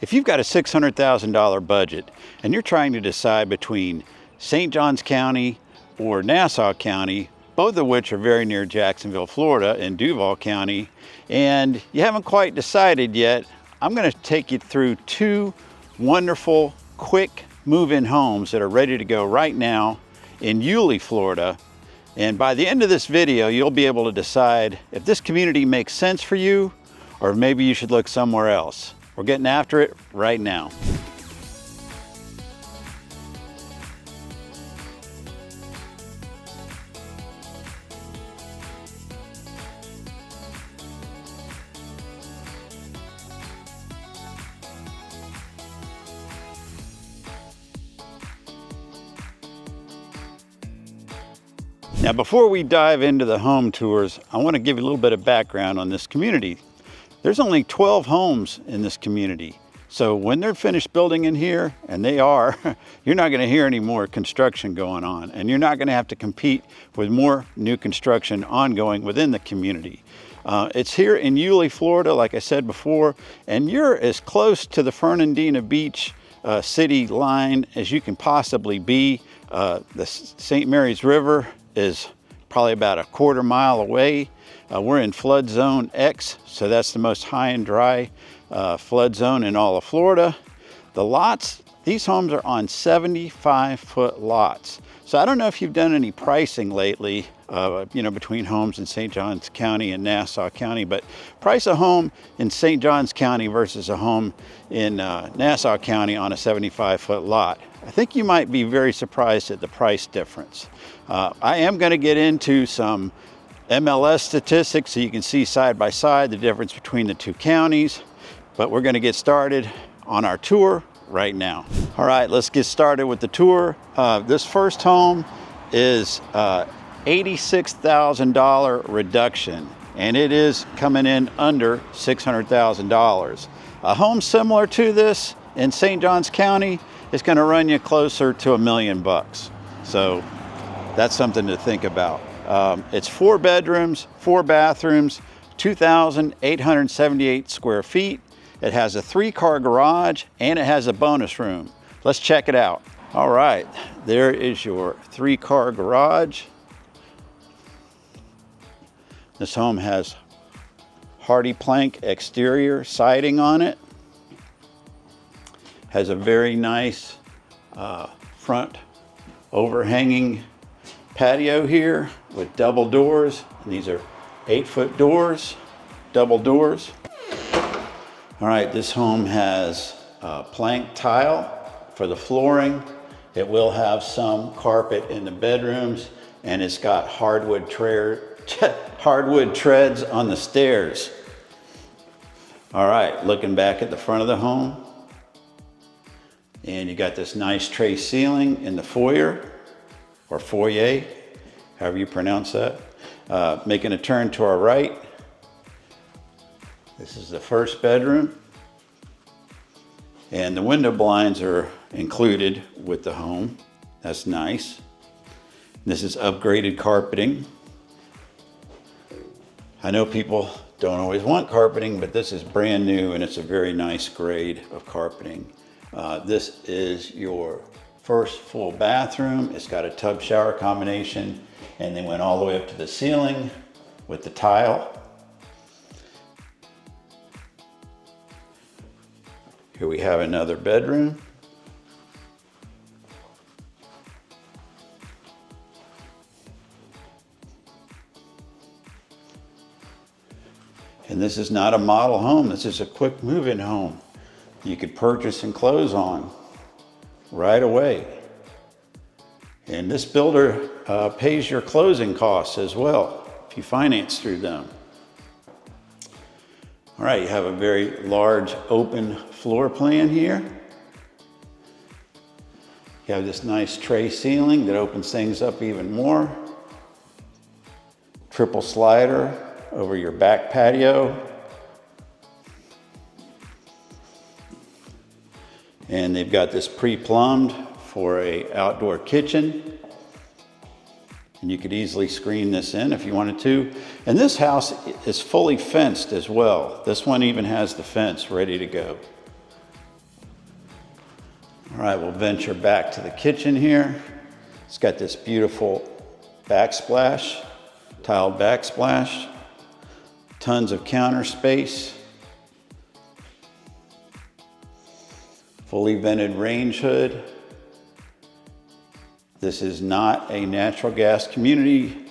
If you've got a $600,000 budget and you're trying to decide between St. Johns County or Nassau County, both of which are very near Jacksonville, Florida, and Duval County, and you haven't quite decided yet, I'm going to take you through two wonderful, quick move-in homes that are ready to go right now in Yulee, Florida. And by the end of this video, you'll be able to decide if this community makes sense for you, or maybe you should look somewhere else. We're getting after it right now. Now, before we dive into the home tours, I want to give you a little bit of background on this community. There's only 12 homes in this community. So when they're finished building in here, and they are, you're not going to hear any more construction going on, and you're not going to have to compete with more new construction ongoing within the community. It's here in Yulee, Florida, like I said before, and you're as close to the Fernandina Beach city line as you can possibly be. The St. Mary's River is probably about a quarter mile away. We're in flood zone X, so that's the most high and dry flood zone in all of Florida. The lots, these homes are on 75-foot lots. So I don't know if you've done any pricing lately, between homes in St. Johns County and Nassau County, but price a home in St. Johns County versus a home in Nassau County on a 75-foot lot. I think you might be very surprised at the price difference. I am going to get into some MLS statistics so you can see side by side the difference between the two counties, but we're going to get started on our tour right now. All right, let's get started with the tour. This first home is $86,000 reduction, and it is coming in under $600,000. A home similar to this in St. Johns County is going to run you closer to $1 million. So that's something to think about. It's 4 bedrooms, 4 bathrooms, 2,878 square feet. It has a 3-car garage and it has a bonus room. Let's check it out. All right, there is your 3-car garage. This home has hardy plank exterior siding on it. Has a very nice front overhanging patio here with double doors. And these are 8-foot doors, double doors. All right, this home has plank tile for the flooring. It will have some carpet in the bedrooms, and it's got hardwood treads on the stairs. All right, looking back at the front of the home, and you got this nice tray ceiling in the foyer, or foyer, however you pronounce that. Making a turn to our right, this is the first bedroom, and the window blinds are included with the home. That's nice. This is upgraded carpeting. I know people don't always want carpeting, but this is brand new and it's a very nice grade of carpeting. This is your first full bathroom. It's got a tub shower combination, and they went all the way up to the ceiling with the tile. Here we have another bedroom. And this is not a model home. This is a quick move-in home. You could purchase and close on right away. And this builder pays your closing costs as well if you finance through them. All right, you have a very large open floor plan here. You have this nice tray ceiling that opens things up even more. Triple slider over your back patio. And they've got this pre-plumbed for an outdoor kitchen. And you could easily screen this in if you wanted to. And this house is fully fenced as well. This one even has the fence ready to go. All right, we'll venture back to the kitchen here. It's got this beautiful backsplash, tiled backsplash, tons of counter space, fully vented range hood. This is not a natural gas community.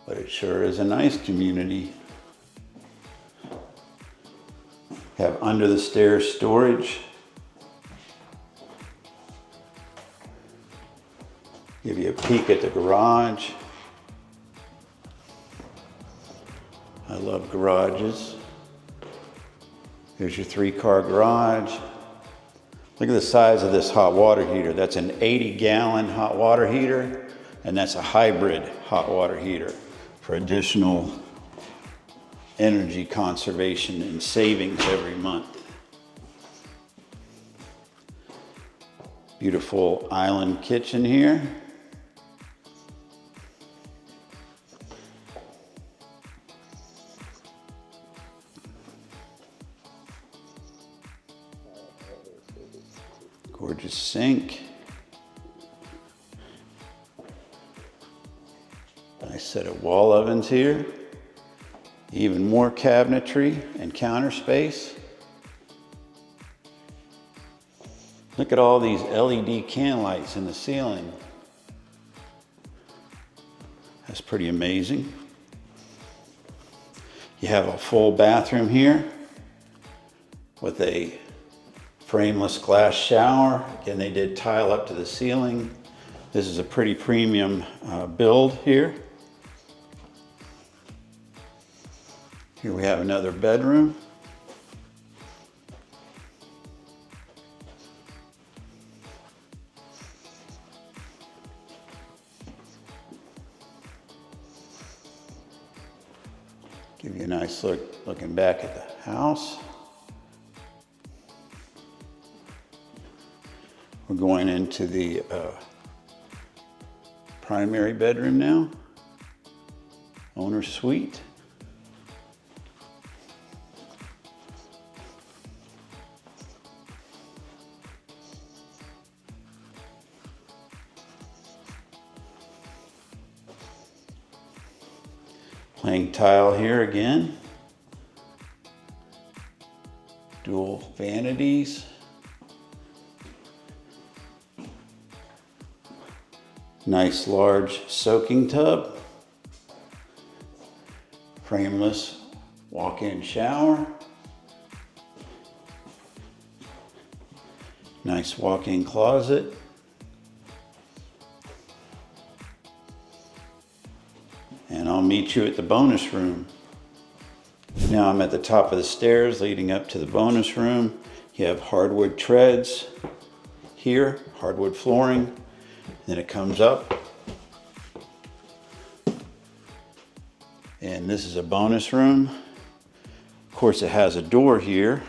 But it sure is a nice community. Have under the stairs storage. Give you a peek at the garage. I love garages. Here's your 3-car garage. Look at the size of this hot water heater. That's an 80-gallon hot water heater, and that's a hybrid hot water heater for additional energy conservation and savings every month. Beautiful island kitchen here. Gorgeous sink. Nice set of wall ovens here. Even more cabinetry and counter space. Look at all these LED can lights in the ceiling. That's pretty amazing. You have a full bathroom here with a frameless glass shower. Again, they did tile up to the ceiling. This is a pretty premium build here. Here we have another bedroom. Give you a nice look looking back at the house. We're going into the primary bedroom now. Owner's suite. Plain tile here again. Dual vanities. Nice large soaking tub. Frameless walk-in shower. Nice walk-in closet. And I'll meet you at the bonus room. Now I'm at the top of the stairs leading up to the bonus room. You have hardwood treads here, hardwood flooring. Then it comes up. And this is a bonus room. Of course, it has a door here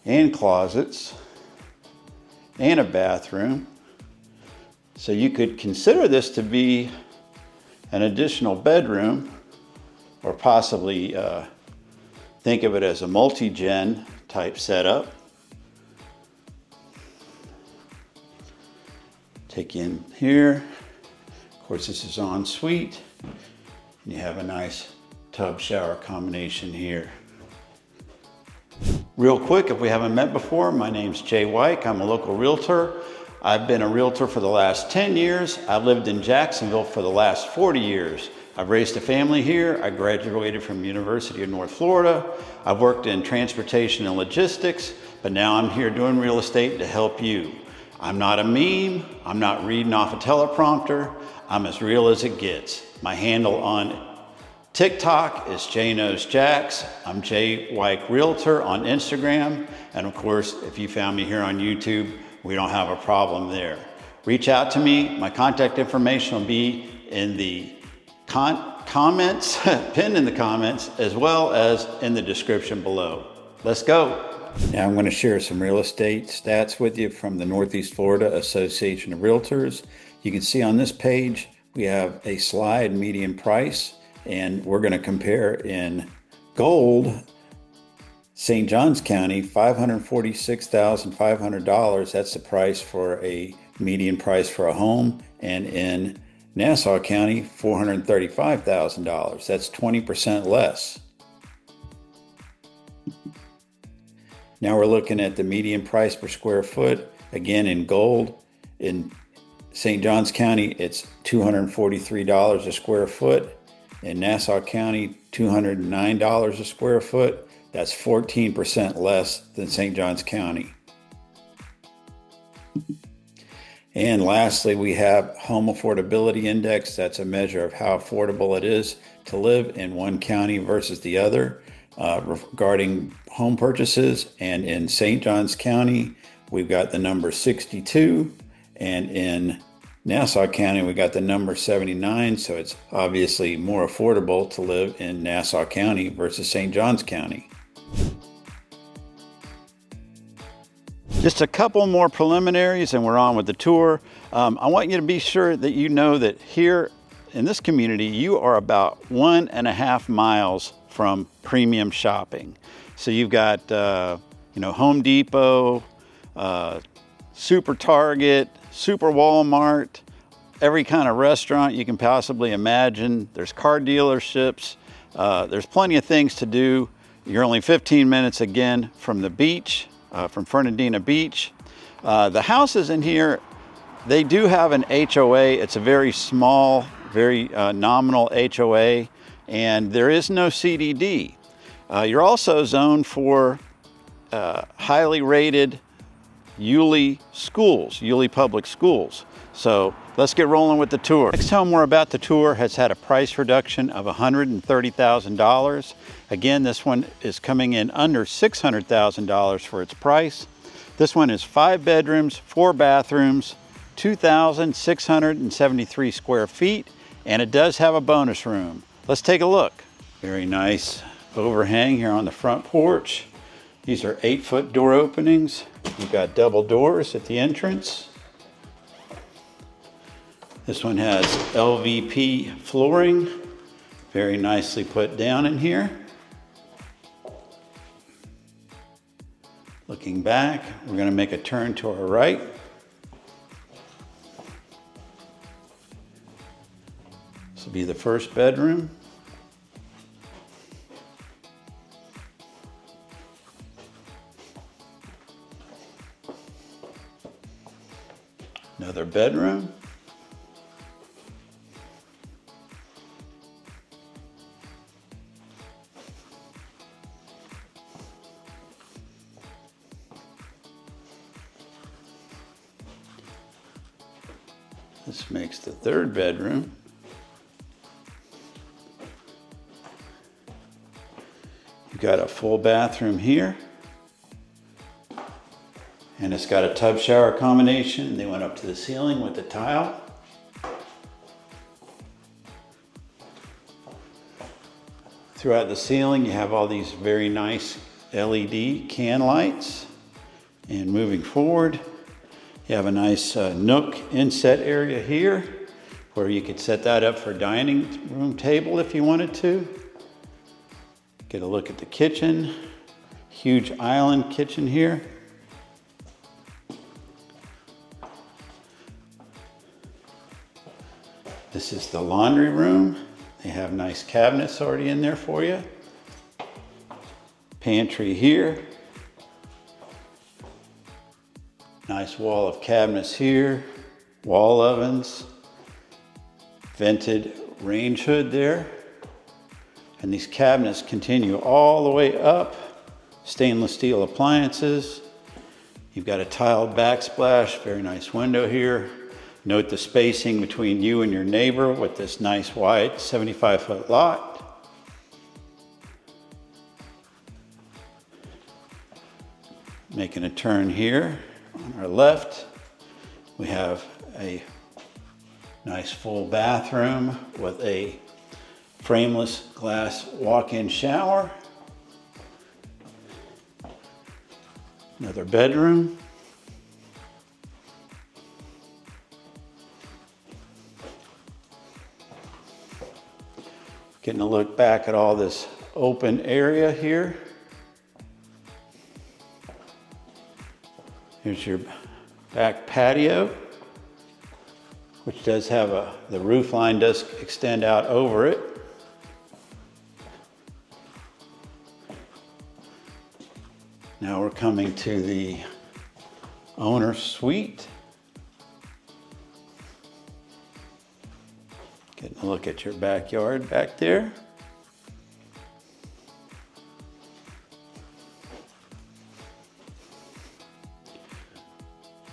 and closets and a bathroom. So you could consider this to be an additional bedroom, or possibly think of it as a multi-gen type setup. Take you in here. Of course, this is en suite. And you have a nice tub shower combination here. Real quick, if we haven't met before, my name's Jay Wike. I'm a local realtor. I've been a realtor for the last 10 years. I've lived in Jacksonville for the last 40 years. I've raised a family here. I graduated from the University of North Florida. I've worked in transportation and logistics, but now I'm here doing real estate to help you. I'm not a meme. I'm not reading off a teleprompter. I'm as real as it gets. My handle on TikTok is JKnowsJax. I'm Jay Wike Realtor on Instagram. And of course, if you found me here on YouTube, we don't have a problem there. Reach out to me. My contact information will be in the comments, pinned in the comments, as well as in the description below. Let's go. Now I'm going to share some real estate stats with you from the Northeast Florida Association of Realtors. You can see on this page, we have a slide median price, and we're going to compare in Gold, St. Johns County, $546,500. That's the price for a median price for a home. And in Nassau County, $435,000. That's 20% less. Now we're looking at the median price per square foot. Again, in gold, in St. Johns County, it's $243 a square foot. In Nassau County, $209 a square foot. That's 14% less than St. Johns County. And lastly, we have Home Affordability Index. That's a measure of how affordable it is to live in one county versus the other regarding home purchases. And in St. Johns County, we've got the number 62. And in Nassau County, we got the number 79. So it's obviously more affordable to live in Nassau County versus St. Johns County. Just a couple more preliminaries and we're on with the tour. I want you to be sure that you know that here in this community, you are about 1.5 miles from premium shopping. So you've got, Home Depot, Super Target, Super Walmart, every kind of restaurant you can possibly imagine. There's car dealerships. There's plenty of things to do. You're only 15 minutes again from the beach. From Fernandina Beach. The houses in here, they do have an HOA. It's a very small, very nominal HOA, and there is no CDD. You're also zoned for highly rated Yulee schools, Yulee public schools. So let's get rolling with the tour. Next home we're about to tour has had a price reduction of $130,000. Again, this one is coming in under $600,000 for its price. This one is 5 bedrooms, 4 bathrooms, 2,673 square feet, and it does have a bonus room. Let's take a look. Very nice overhang here on the front porch. These are 8-foot door openings. You've got double doors at the entrance. This one has LVP flooring, very nicely put down in here. Looking back, we're going to make a turn to our right. This will be the first bedroom. Another bedroom. This makes the third bedroom. You've got a full bathroom here. And it's got a tub shower combination. They went up to the ceiling with the tile. Throughout the ceiling, you have all these very nice LED can lights. And moving forward, you have a nice nook inset area here where you could set that up for a dining room table if you wanted to. Get a look at the kitchen. Huge island kitchen here. This is the laundry room. They have nice cabinets already in there for you. Pantry here. Nice wall of cabinets here. Wall ovens. Vented range hood there. And these cabinets continue all the way up. Stainless steel appliances. You've got a tiled backsplash, very nice window here. Note the spacing between you and your neighbor with this nice wide 75-foot lot. Making a turn here on our left, we have a nice full bathroom with a frameless glass walk-in shower. Another bedroom. Getting a look back at all this open area here. Here's your back patio, which does have the roof line does extend out over it. Now we're coming to the owner's suite. Getting a look at your backyard back there.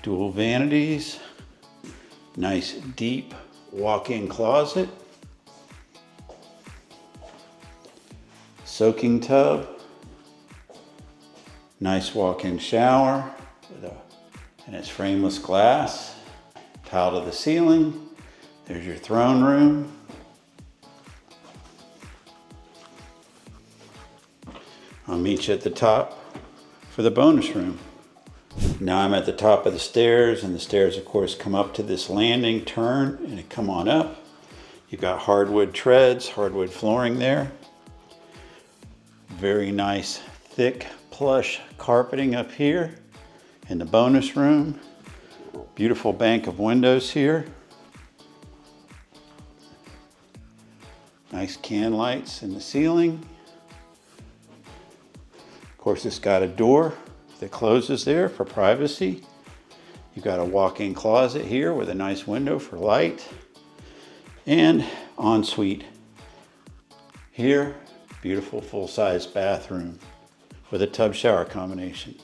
Dual vanities, nice deep walk-in closet, soaking tub, nice walk-in shower and it's frameless glass, tile to the ceiling. There's your throne room. I'll meet you at the top for the bonus room. Now I'm at the top of the stairs, and the stairs of course come up to this landing, turn, and it come on up. You've got hardwood treads, hardwood flooring there. Very nice thick plush carpeting up here in the bonus room. Beautiful bank of windows here. Nice can lights in the ceiling. Of course, it's got a door that closes there for privacy. You've got a walk-in closet here with a nice window for light. And ensuite here, beautiful full-size bathroom with a tub shower combination.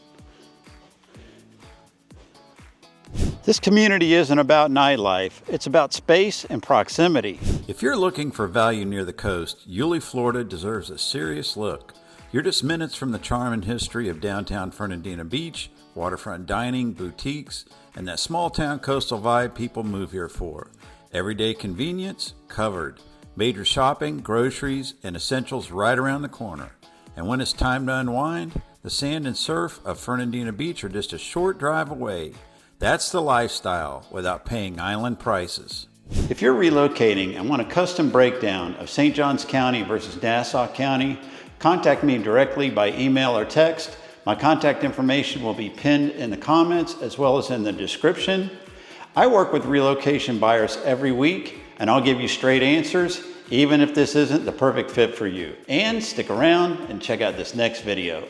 This community isn't about nightlife, it's about space and proximity. If you're looking for value near the coast, Yulee, Florida deserves a serious look. You're just minutes from the charm and history of downtown Fernandina Beach, waterfront dining, boutiques, and that small town coastal vibe people move here for. Everyday convenience, covered. Major shopping, groceries, and essentials right around the corner. And when it's time to unwind, the sand and surf of Fernandina Beach are just a short drive away. That's the lifestyle without paying island prices. If you're relocating and want a custom breakdown of St. Johns County versus Nassau County, contact me directly by email or text. My contact information will be pinned in the comments as well as in the description. I work with relocation buyers every week, and I'll give you straight answers, even if this isn't the perfect fit for you. And stick around and check out this next video.